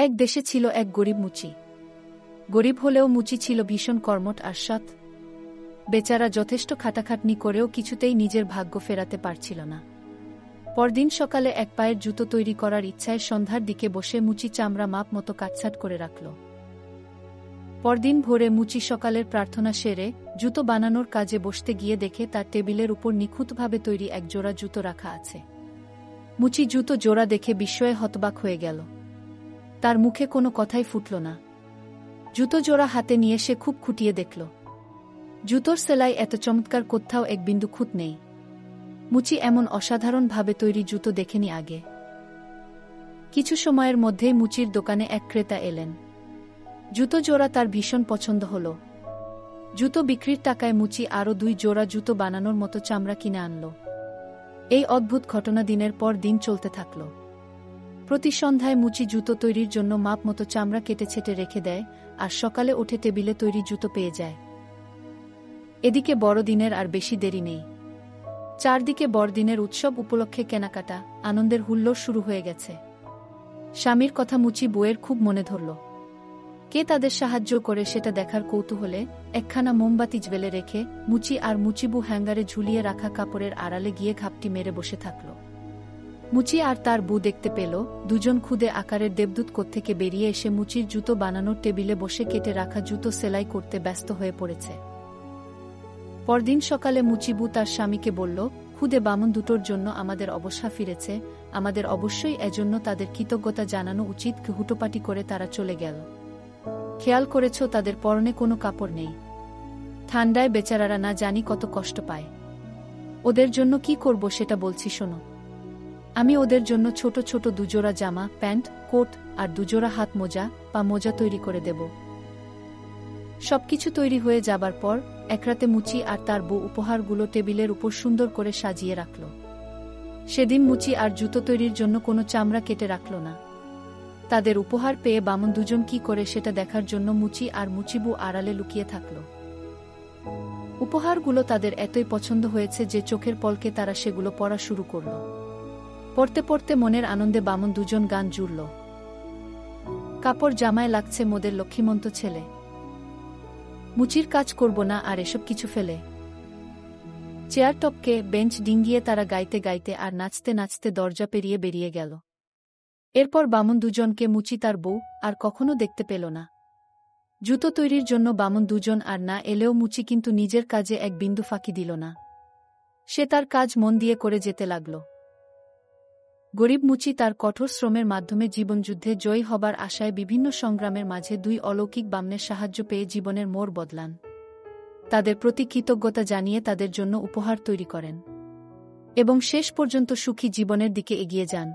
এক দেশে ছিল এক গরিব মুচি। গরিব হলেও মুচি ছিল ভীষণ কর্মঠ আর সৎ। বেচারা যথেষ্ট খাটাখাটনি করেও কিছুতেই নিজের ভাগ্য ফেরাতে পারছিল না। পরদিন সকালে এক পায়ের জুতো তৈরি করার ইচ্ছায় সন্ধ্যার দিকে বসে মুচি চামড়া মাপ মতো কাটছাট করে রাখল। পরদিন ভোরে মুচি সকালের প্রার্থনা সেরে জুতো বানানোর কাজে বসতে গিয়ে দেখে তার টেবিলের উপর নিখুঁতভাবে তৈরি এক জোড়া জুতো রাখা আছে। মুচি জুতো জোড়া দেখে বিস্ময়ে হতবাক হয়ে গেল। তার মুখে কোনো কথাই ফুটল না। জুতো জোড়া হাতে নিয়ে সে খুব খুঁটিয়ে দেখল। জুতোর সেলাই এত চমৎকার, কোথাও এক বিন্দু খুঁত নেই। মুচি এমন অসাধারণভাবে তৈরি জুতো দেখেনি আগে। কিছু সময়ের মধ্যেই মুচির দোকানে এক ক্রেতা এলেন। জুতো জোড়া তার ভীষণ পছন্দ হল। জুতো বিক্রির টাকায় মুচি আরও 2 জোড়া জুতো বানানোর মতো চামড়া কিনে আনল। এই অদ্ভুত ঘটনা দিনের পর দিন চলতে থাকল। প্রতি সন্ধ্যায় মুচি জুতো তৈরির জন্য মাপ মতো চামড়া কেটে ছেটে রেখে দেয়, আর সকালে উঠে টেবিলে তৈরি জুতো পেয়ে যায়। এদিকে বড়দিনের আর বেশি দেরি নেই। চারদিকে বড়দিনের উৎসব উপলক্ষে কেনাকাটা, আনন্দের হুল্লোড় শুরু হয়ে গেছে। স্বামীর কথা মুচি বউয়ের খুব মনে ধরল। কে তাদের সাহায্য করে সেটা দেখার কৌতূহলে একখানা মোমবাতি জ্বেলে রেখে মুচি আর মুচিবু হ্যাঙ্গারে ঝুলিয়ে রাখা কাপড়ের আড়ালে গিয়ে ঘাপটি মেরে বসে থাকল। মুচি আর তার বউ দেখতে পেল দুজন ক্ষুদে আকারের দেবদূত কোত্থেকে বেরিয়ে এসে মুচির জুতো বানানোর টেবিলে বসে কেটে রাখা জুতো সেলাই করতে ব্যস্ত হয়ে পড়েছে। পরদিন সকালে মুচিবু তার স্বামীকে বলল, ক্ষুদে বামন দুটোর জন্য আমাদের অবসা ফিরেছে, আমাদের অবশ্যই এজন্য তাদের কৃতজ্ঞতা জানানো উচিত। হুটোপাটি করে তারা চলে গেল। খেয়াল করেছ তাদের পরনে কোনো কাপড় নেই। ঠান্ডায় বেচারারা না জানি কত কষ্ট পায়। ওদের জন্য কি করব সেটা বলছি শোনো। আমি ওদের জন্য ছোট ছোট 2 জোড়া জামা, প্যান্ট, কোট আর 2 জোড়া হাত মোজা, পা মোজা তৈরি করে দেব। সবকিছু তৈরি হয়ে যাবার পর এক রাতে মুচি আর তার বউ উপহারগুলো টেবিলের উপর সুন্দর করে সাজিয়ে রাখল। সেদিন মুচি আর জুতো তৈরির জন্য কোনো চামড়া কেটে রাখল না। তাদের উপহার পেয়ে বামন দুজন কি করে সেটা দেখার জন্য মুচি আর মুচিবু আড়ালে লুকিয়ে থাকল। উপহারগুলো তাদের এতই পছন্দ হয়েছে যে চোখের পলকে তারা সেগুলো পড়া শুরু করল। পড়তে পড়তে মনের আনন্দে বামন দুজন গান জুড়ল। কাপড় জামায় লাগছে মোদের লক্ষ্মীমন্ত ছেলে, মুচির কাজ করব না আর এসব কিছু ফেলে। চেয়ার টপকে বেঞ্চ ডিঙ্গিয়ে তারা গাইতে গাইতে আর নাচতে নাচতে দরজা পেরিয়ে বেরিয়ে গেল। এরপর বামন দুজনকে মুচি তার বউ আর কখনো দেখতে পেল না। জুতো তৈরির জন্য বামন দুজন আর না এলেও মুচি কিন্তু নিজের কাজে এক বিন্দু ফাঁকি দিল না। সে তার কাজ মন দিয়ে করে যেতে লাগল। গরিব মুচি তার কঠোর শ্রমের মাধ্যমে জীবনযুদ্ধে জয়ী হবার আশায় বিভিন্ন সংগ্রামের মাঝে 2 অলৌকিক বামনের সাহায্য পেয়ে জীবনের মোড় বদলান। তাদের প্রতি কৃতজ্ঞতা জানিয়ে তাদের জন্য উপহার তৈরি করেন এবং শেষ পর্যন্ত সুখী জীবনের দিকে এগিয়ে যান।